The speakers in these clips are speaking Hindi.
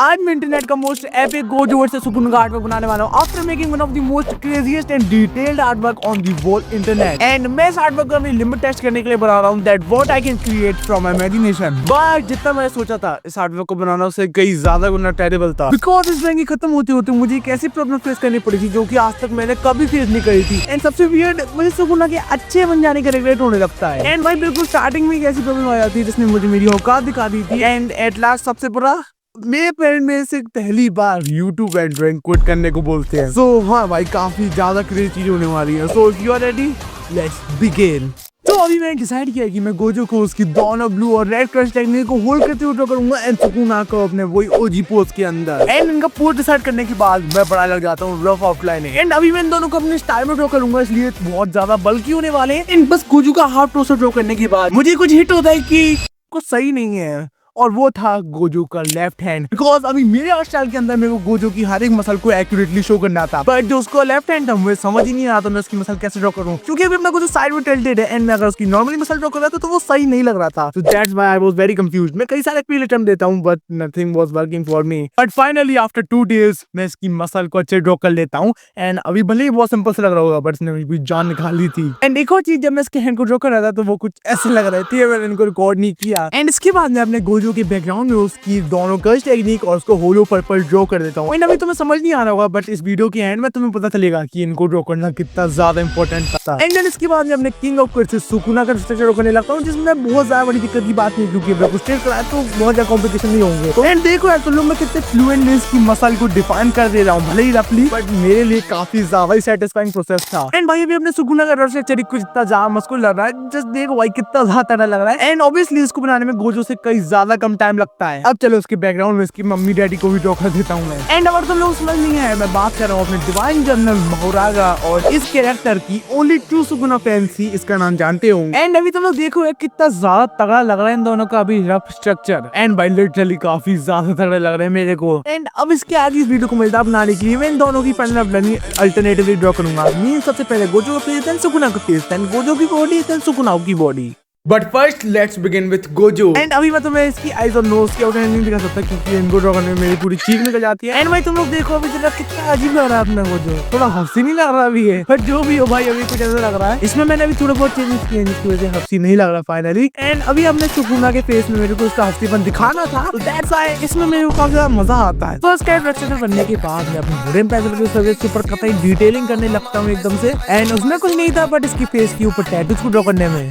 आज मैं इंटरनेट का मोस्ट एपिक गोजो वर्सेस सुकुन का आर्टवर्क बनाने वाला हूँ after making one of the most craziest and detailed artwork on the whole internet. And मैं इस आर्टवर्क को अपनी लिमिट टेस्ट करने के लिए बना रहा हूँ that what I can create from my imagination. But जितना मैं सोचा था इस आर्टवर्क को बनाना उससे कई ज्यादा गुना टेरिबल था, बिकॉज इस ड्राइंग खत्म होते होते मुझे एक ऐसी प्रॉब्लम फेस करनी पड़ी थी जो कि आज तक मैंने कभी फेस नहीं करी थी। एंड सबसे वियर्ड मुझे सुकुन के अच्छे बन जाने का रिग्रेट होने लगता है। एंड भाई बिल्कुल स्टार्टिंग में एक ऐसी प्रॉब्लम आ जाती है जिसने मुझे मेरी औकात दिखा दी थी। एंड एट लास्ट सबसे बुरा मेरे पेरेंट में से पहली बार YouTube एंड ड्राइंग क्विट करने को बोलते हैं। सो हाँ भाई काफी ज्यादा क्रेजी चीज होने वाली है। So if you are ready let's begin. तो अभी मैंने डिसाइड किया कि मैं गोजो को उसकी दोनों ब्लू और रेड क्रश टेक्निक को होल्ड करते हुए ड्रॉ करूंगा एंड सुकुना को अपने वही ओजी पोज के अंदर। एंड इनका पोज डिसाइड करने के बाद मैं पढ़ा लग जाता हूँ रफ आउटलाइन। एंड अभी मैं इन दोनों को अपने स्टाइल में ड्रॉ करूंगा इसलिए बहुत ज्यादा बल्कि होने वाले हैं। एंड बस गोजो का हाफ टोस्टर ड्रॉ करने के बाद मुझे कुछ हिट होता है कि कुछ सही नहीं है, और वो था गोजो का लेफ्ट हैंड। बिकॉज अभी मेरे आर्ट स्टाइल के अंदर मेरे को गोजो की हर एक मसल को एक्यूरेटली शो करना था, बट जो उसको लेफ्ट हैंड था मुझे समझ ही नहीं आता मैं उसकी मसल कैसे ड्रॉ करूं, क्योंकि अभी अपना गोजो साइड में टिल्टेड है एंड मैं अगर उसकी नॉर्मली मसल ड्रॉ कर रहा था तो वो सही नहीं लग रहा था। So that's why I was very confused. मैं कई सारे पील अटेम्प्ट देता हूं but nothing was working for me. But finally after 2 days मैं इसकी मसल को अच्छे ड्रॉ कर लेता हूं। एंड अभी भले ही बहुत सिंपल से लग रहा होगा बट इसने भी जान निकाल ली थी। एंड एक और चीज, जब मैं इसके हैंड को ड्रॉ कर रहा था तो वो कुछ ऐसे लग रहे थे, मैंने इनको रिकॉर्ड नहीं किया। एंड इसके बाद मैं अपने गोजो के बैकग्राउंड में उसकी दोनों कर्व टेक्निक और उसको होलो पर्पल ड्रॉ कर देता हूँ। अभी तुम्हें समझ नहीं आ रहा होगा बट इस वीडियो के एंड में तुम्हें पता चलेगा कि इनको ड्रॉ करना कितना ज्यादा इंपॉर्टेंट था। एंड देन इसके बाद मैं अपने किंग ऑफ कर्सेस सुकुना का स्ट्रक्चर ड्रॉ करने लगता हूँ, जिसमें बहुत ज्यादा बड़ी दिक्कत की बात नहीं, क्योंकि अगर स्ट्रेट कराए तो बहुत ज्यादा कॉम्प्लिकेशन नहीं होंगे। तो एंड देखो यार तुम लोग मैं कितने फ्लुएंटली इसकी मसल को डिफाइन कर दे रहा हूँ, भले ही रफली, बट मेरे लिए काफी ज्यादा ही सेटिस्फाइंग प्रोसेस था। एंड भाई अभी अपने सुकुना का स्ट्रक्चर कुछ इतना ज्यादा मस्कुलर लग रहा है, जस्ट देखो भाई कितना ज्यादा लग रहा है। एंड ऑब्वियसली इसको बनाने में गोजो से कई ज्यादा कम टाइम लगता है। अब चलो उसके बैकग्राउंड में इसकी मम्मी डैडी को भी ड्रॉ कर देता हूँ मैं। एंड अगर तुम लोग समझ नहीं है मैं बात कर रहा हूँ अपने डिवाइन जनरल मोरागा और इस कैरेक्टर की ओनली ट्रू सुकुना फैंस ही इसका नाम जानते होंगे। एंड अभी तुम लोग देखो कितना ज्यादा तगड़ा लग रहा है इन दोनों का अभी रफ स्ट्रक्चर। एंड भाई लिटरली काफी ज्यादा तगड़े लग रहे हैं मेरे को। एंड अब इसके आगे इस वीडियो को मजेदार बनाने के लिए मैं इन दोनों की पैनल अल्टरनेटिवली ड्रॉ करूंगा। मीन सबसे पहले गोजो का फेस, देन सुकुना का फेस, देन गोजो की बॉडी, देन सुकुना की body. But first let's begin with Gojo. And अभी मैं तुम्हें इसकी आईज और नोज की आउटलाइन नहीं दिखा सकता क्योंकि इनको ड्रॉ करने में मेरी पूरी चीख निकल जाती है। एंड भाई तुम लोग देखो अभी जरा कितना अजीब लग रहा है अपना गोजो, थोड़ा हंसी नहीं लग रहा अभी है, बट जो भी हो भाई अभी कुछ ऐसा लग रहा है। इसमें मैंने अभी थोड़ा बहुत चेंजेस किए जिसकी वजह से हंसी नहीं लग रहा फाइनली। एंड अभी हमने सुकुना के फेस में मेरे को उसका हंसीपन दिखाना था, तो दैट्स व्हाई इसमें मेरे को काफी ज्यादा मजा आता है। फर्स्ट कैरेक्टर बनने के बाद मैं अपने वुडन पेंसिल के सर्फेस के ऊपर कतई डिटेलिंग करने लगता हूँ एकदम से। एंड उसमें कुछ नहीं था बट इसकी फेस के ऊपर टैटूज को ड्रॉ करने में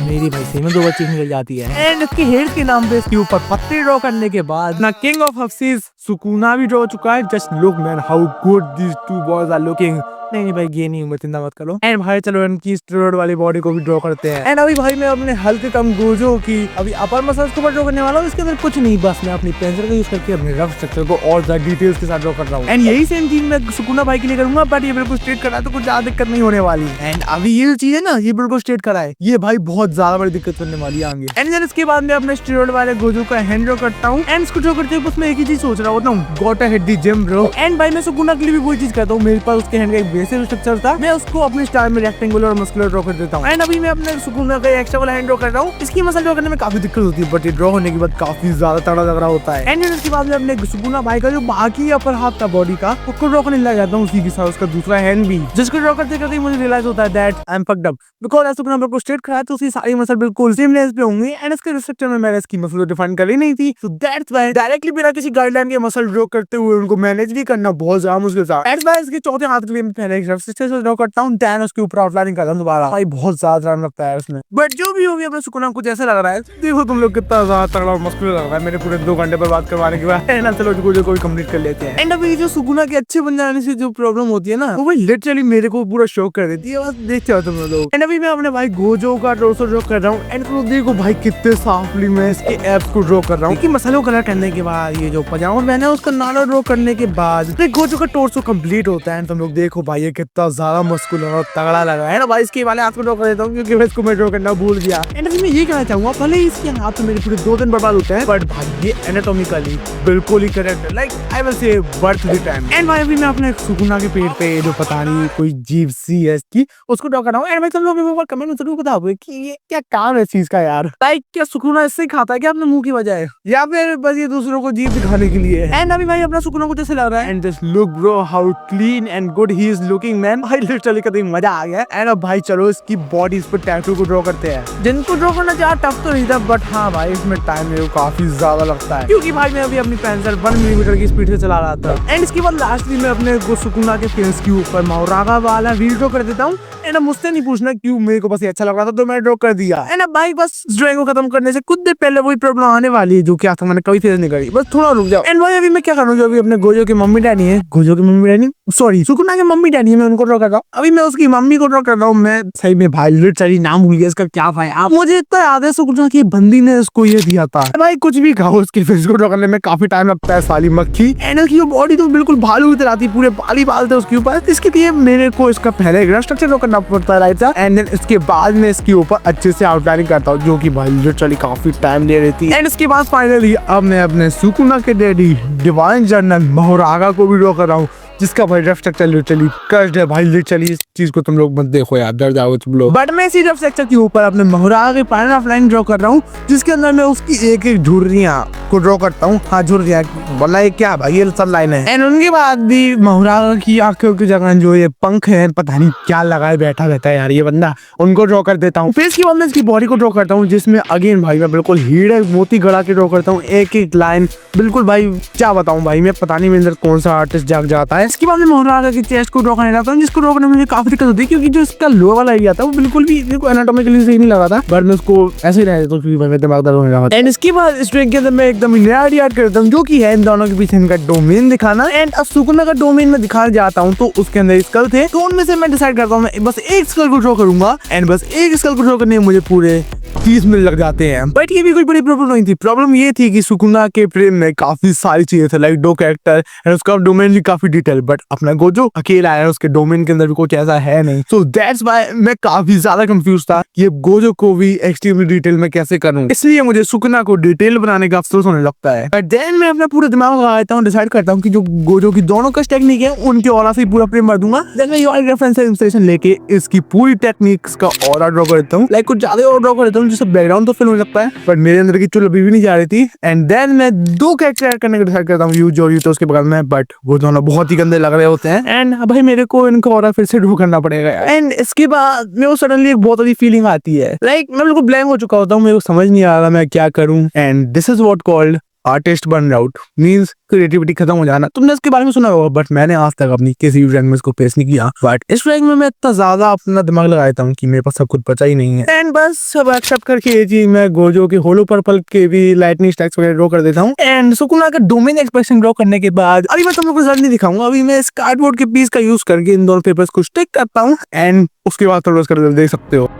मेरी भाई सही में 2 बच्चे निकल जाती है। एंड इसके हेड के नाम पे इसके ऊपर पत्ते ड्रॉ करने के बाद ना किंग ऑफ हफ्सीज सुकुना भी ड्रॉ हो चुका है। Just look man how good these 2 boys are looking. नहीं भाई ये नहीं, चिंता मत करो। एंड भाई चलो इनकी स्टेरॉइड वाली बॉडी को भी ड्रॉ करते हैं। एंड अभी भाई मैं अपने हल्के कम गोजो की अभी अपर मसल्स को ड्रॉ करने वाला हूँ। इसके अंदर कुछ नहीं, बस मैं अपनी पेंसिल का यूज करके अपने रफ स्ट्रक्चर को और ज्यादा डिटेल्स के साथ ड्रॉ कर रहा हूँ। एंड यही सेम चीज मैं सुकुना भाई के लिए करूंगा, बट ये बिल्कुल स्ट्रेट करा तो कुछ ज्यादा दिक्कत नहीं होने वाली। एंड अभी ये चीज है ना ये बिल्कुल स्ट्रेट करा है, ये भाई बहुत ज्यादा बड़ी दिक्कत करने वाली है आगे। एंड देन इसके बाद मैं अपने स्टेरॉइड वाले गोजो का हैंड ड्रॉ करता हूँ। एंड इसको ड्रॉ करते हुए बस मैं एक ही चीज सोच रहा होता हूँ, got a hit the gym bro. And भाई मैं सुकुना के लिए भी वही चीज करता हूँ, मेरे पास उसके हैंड का एक बेसिक स्ट्रक्चर था, मैं उसको अपने स्टाइल में रेक्टेंगुलर और मस्कुलर ड्रॉ कर देता हूँ। एंड अभी मैं अपने सुकुना का एक्स्ट्रा वाला हैंड ड्रॉ कर रहा हूँ। इसकी मसल ड्रॉ करने में काफी दिक्कत होती है बट ये ड्रॉ होने के बाद काफी ज्यादा तगड़ा लग रहा होता है। एंड इसके बाद मैं अपने सुकुना भाई का जो बाकी अपर हाथ था बॉडी का उसको ड्रॉ करने लग जाता हूँ, उसी के साथ उसका दूसरा हैंड भी, जिसको ड्रॉ करते करते मुझे रियलाइज होता है that I am fucked up, because Sukuna बिल्कुल स्ट्रेट खड़ा है तो उसकी सारी मसल बिल्कुल सेम लेंथ पे होंगी। एंड इसके स्ट्रक्चर में मैंने इसकी मसल डिफाइन करी नहीं थी, सो दैट्स व्हाई डायरेक्टली बिना किसी गाइडलाइन के मसल ड्रॉ करते हुए उनको मैनेज भी करना बहुत ज्यादा मुश्किल था। दैट्स व्हाई इसके चौथे हाथ के लिए मैं पहले एक रफ स्ट्रक्चर ड्रॉ करता हूँ, देन उसके ऊपर आउटलाइन करता हूँ दोबारा। भाई बहुत ज्यादा टाइम लगता है इसमें, बट जो भी होगी अपने सुकुना कुछ ऐसा लग रहा है। देखो तुम लोग कितना ज्यादा तगड़ा और मस्कुलर लग रहा है मेरे पूरे 2 घंटे पर बात करवाने के बाद। एंड चलो गोजो को भी कंप्लीट कर लेते हैं। एंड अभी जो सुकुना के अच्छे बन जाने से जो प्रॉब्लम होती है ना वो भाई लिटरली मेरे को पूरा शॉक कर देती है, बस देखते हो तुम लोग। एंड अभी मैं अपने भाई गोजो का टोर्सो ड्रॉ कर रहा हूँ। एंड तुम देखो भाई कितने सॉफ्टली मैं इसके एब्स को ड्रॉ कर रहा हूँ। मसलों कलर करने के बाद ये जो पजामा पहना है उसका नाला ड्रॉ करने के बाद गोजो का टोर्सो कंप्लीट होता है। तुम लोग देखो भाई भाई ये कितना ज्यादा मस्कुलर और तगड़ा लग रहा है ना भाई। इसके वाले हाथ को ड्रॉ कर देता हूँ क्योंकि मैं इसको मैं ड्रॉ करना भूल गया। एंड मैं ये कहना चाहूंगा भले ही इसके हाथ तो मेरे पूरे 2 दिन बर्बाद होते हैं, बट भाई ये एनाटॉमिकली बिल्कुल ही करेक्ट है, like I will say worth the time. And भाई अभी मैं अपने सुकुना के पेड़ पे जो पता नहीं कोई जीव सी है इसकी उसको ड्रॉ कर रहा हूँ। एंड भाई तुम लोग कमेंट में जरूर बताओ कि ये क्या काम है इस चीज का यार। लाइक क्या सुकुना इससे खाता है क्या अपने मुंह की बजाय, या फिर बस ये दूसरों को जीव दिखाने के लिए। एंड अभी भाई अपना सुकुना को जैसे लग रहा है। And just look bro how clean and good he is looking man. भाई लिटरली कभी मजा आ गया। एंड अब भाई चलो इसकी बॉडी इस पर टैटू को ड्रॉ करते हैं। जिनको ड्रॉ करना ज्यादा टफ तो नहीं था, बट हाँ भाई इसमें टाइम मेरे को काफी ज्यादा लगता है क्योंकि भाई मैं अभी अपनी पेंसिल 1 मिलीमीटर की स्पीड से चला रहा था। एंड इसके बाद लास्टली मैं अपने सुकुना के फेस के ऊपर मोरागा वाला वील ड्रॉ कर देता हूँ। एंड अब मुझसे नहीं पूछना क्यों, मेरे को बस अच्छा लग रहा था तो मैं ड्रॉ कर दिया। एंड अब भाई बस ड्राइंग को खत्म करने से कुछ देर पहले वही प्रॉब्लम आने वाली है जो क्या था मैंने कभी फेस नहीं करी, बस थोड़ा रुक जाओ। एंड भाई अभी मैं क्या करूँ, जो अभी अपने गोजो की मम्मी डैडी है, गोजो की मम्मी डैडी सॉरी सुकुना के मम्मी डैडी है, मैं उनको ड्रॉ कर रहा हूँ। अभी मैं उसकी मम्मी को ड्रॉ कर रहा हूँ। मैं सही में भाई लिटरली नाम भूल गया इसका क्या था यार, मुझे इतना याद है सुकुना की बंदी ने उसको ये दिया था। भाई कुछ भी कहो उसके फेस को ड्रॉ करने में काफी टाइम लगता है साली मक्खी। एंड उसकी बॉडी तो बिल्कुल भालू की तरह थी, पूरे बाल बाल थे उसके ऊपर। इसके लिए मेरे को इसका पहले ग्राफ स्ट्रक्चर ड्रॉ करना पड़ता है राइट। एंड देन इसके बाद में इसके ऊपर अच्छे से आउटलाइनिंग करता हूँ जो कि भाई लिटरली काफी टाइम ले रही थी। एंड इसके बाद फाइनली अब मैं अपने सुकुना के डैडी डिवाइन जनरल मोरागा को भी ड्रॉ कर रहा हूँ जिसका भाई रफ स्ट्रक्चर लिटरली कर्व्ड है। भाई लिटरली इस चीज को तुम लोग मत देखो यार, डर जाओगे तुम लोग। बट मैं इसी रफ स्ट्रक्चर के ऊपर अपने मोरागा के पैटर्न ऑफ लाइन ड्रॉ कर रहा हूँ जिसके अंदर मैं उसकी एक एक झुर्रियां को ड्रॉ करता हूँ। हाँ झुर्रियां बोला ये क्या भाई, ये सब लाइन है। एंड उनके बाद भी मोरागा की आंखों की जगह जो ये पंख है पता नहीं क्या लगाए बैठा रहता है यार ये बंदा, उनको ड्रॉ कर देता हूँ। फिर इसके बाद मैं इसकी बॉडी को ड्रॉ करता हूँ जिसमें अगेन भाई मैं बिल्कुल हीरे मोती गड़ा के ड्रॉ करता हूँ, एक एक लाइन बिल्कुल। भाई क्या बताऊँ भाई, मैं पता नहीं मेरे अंदर कौन सा आर्टिस्ट जाग जाता है। इसके बाद मैं मोरागा की चेस्ट को ड्रॉ करने लगता हूँ जिसको ड्रॉ करने में मुझे काफी दिक्कत होती है क्योंकि जो इसका लोअर वाला एरिया था वो बिल्कुल भी एनाटॉमिकली सही नहीं लगा था, बट मैं उसको ऐसे ही रहने देता हूँ क्योंकि मेरा दिमाग दर्द होने लगा। एंड इसके बाद इस ड्राइंग के अंदर मैं एकदम नया आइडिया ऐड करता हूँ जो कि है इन दोनों के बीच इनका डोमेन दिखाना। एंड अब सुकुना का डोमेन में दिखाने जाता हूँ तो उसके अंदर स्कल थे, तो उनमें से मैं डिसाइड करता हूँ मैं बस एक स्कल को ड्रॉ करूंगा। एंड बस एक स्कल को ड्रॉ करने में मुझे पूरे 30 मिनट लग जाते हैं। बट ये भी कोई बड़ी प्रॉब्लम नहीं थी। प्रॉब्लम ये थी कि सुकुना के फ्रेम में काफी सारी चीजें थे, लाइक 2 कैरेक्टर एंड उसका डोमेन भी काफी डिटेल, बट अपना गोजो अकेला है उसके डोमेन के अंदर भी कुछ ऐसा है नहीं। सो दैट्स व्हाई मैं काफी ज्यादा कंफ्यूज था ये गोजो को भी एक्सट्रीमली डिटेल में कैसे करूं, इसलिए मुझे सुकुना को डिटेल बनाने का अफसोस होने लगता है। बट देन मैं अपना पूरा दिमाग लगाता हूँ, डिसाइड करता हूँ कि जो गोजो की दोनों का टेक्निक है उनके ऑरा से पूरा फ्रेम भर दूंगा। देन मैं ये रेफरेंस से इंस्पिरेशन लेके इसकी पूरी टेक्निक्स का ऑरा ड्रॉ करता हूँ, लाइक कुछ ज्यादा और ड्रॉ करता हूँ जिससे बैकग्राउंड तो फिल होने लगता है, बट मेरे अंदर की चुल अभी भी नहीं जा रही थी। एंड देन मैं 2 कैरेक्टर ऐड करने का डिसाइड करता हूँ, यूज और यूतो उसके बगल में, बट वो दोनों बहुत ही गंदे लग रहे होते हैं। एंड भाई मेरे को इनका ऑरा फिर से ड्रॉ करना पड़ेगा। एंड इसके बाद मेरे को सडनली एक बहुत अच्छी फीलिंग आती है, लाइक मैं बिल्कुल ब्लैंक हो चुका होता हूँ, मेरे को समझ नहीं आ रहा मैं क्या करूँ। And this is what called artist burn out, means creativity खत्म हो जाना। तुमने इसके बारे में सुना होगा, बट मैंने आज तक अपनी किसी भी ड्राइंग में इसको पेश नहीं किया। बट इस ड्राइंग में मैं इतना ज्यादा अपना दिमाग लगाता हूँ कि मेरे पास सब कुछ बचा ही नहीं है। एंड बस सब एक्सेप्ट करके ये चीज मैं गोजो के होलो पर्पल के भी लाइटनिंग स्टैक्स वगैरह ड्रॉ कर देता हूँ। एंड सुकुना का डोमेन एक्सप्रेशन ड्रॉ करने के बाद अभी मैं तुम लोग को रिजल्ट नहीं दिखाऊंगा, अभी मैं इस कार्डबोर्ड के पीस का यूज करके इन दोनों पेपर्स को स्टिक करता हूँ। एंड उसके बाद थोड़ा उसका रिजल्ट देख सकते हो।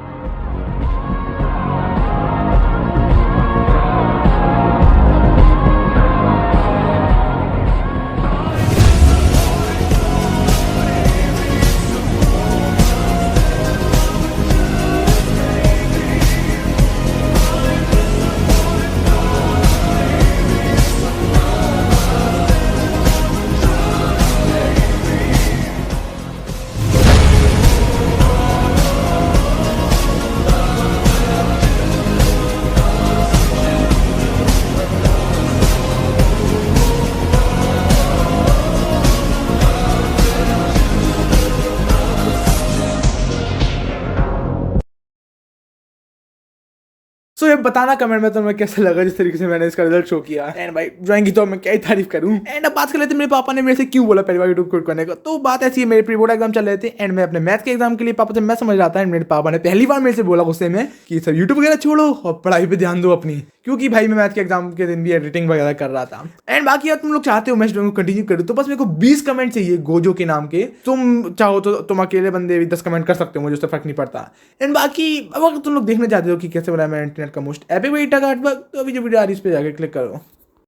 सो ये बताना कमेंट में तुम्हें कैसा लगा जिस तरीके से मैंने इसका रिजल्ट शो किया। एंड भाई ड्राइंग की तो मैं क्या ही तारीफ करूं। एंड अब बात कर लेते हैं मेरे पापा ने मेरे से क्यों बोला पहली बार यूट्यूब क्विट करने का। तो बात ऐसी है, मेरे प्री बोर्ड एग्जाम चल रहे थे एंड मैं अपने मैथ के एग्जाम के लिए पापा से मैं समझ रहा था। एंड मेरे पापा ने पहली बार मेरे से बोला गुस्से में कि सर यूट्यूब वगैरह छोड़ो और पढ़ाई पे ध्यान दो अपनी, क्योंकि भाई मैं मैथ के एग्जाम के दिन भी एडिटिंग वगैरह कर रहा था। एंड बाकी अगर तुम लोग चाहते हो मैं इस वीडियो को कंटिन्यू करूँ तो बस मेरे को 20 कमेंट चाहिए गोजो के नाम के। तुम चाहो तो तुम अकेले बंदे भी 10 कमेंट कर सकते हो, मुझे उससे फर्क नहीं पड़ता। एंड बाकी अब अगर तुम लोग देखना चाहते हो कि कैसे बनाया मैं इंटरनेट का मोस्ट एपिक आर्टवर्क, तो अभी जो वीडियो आ रही है इस पे जाकर क्लिक करो।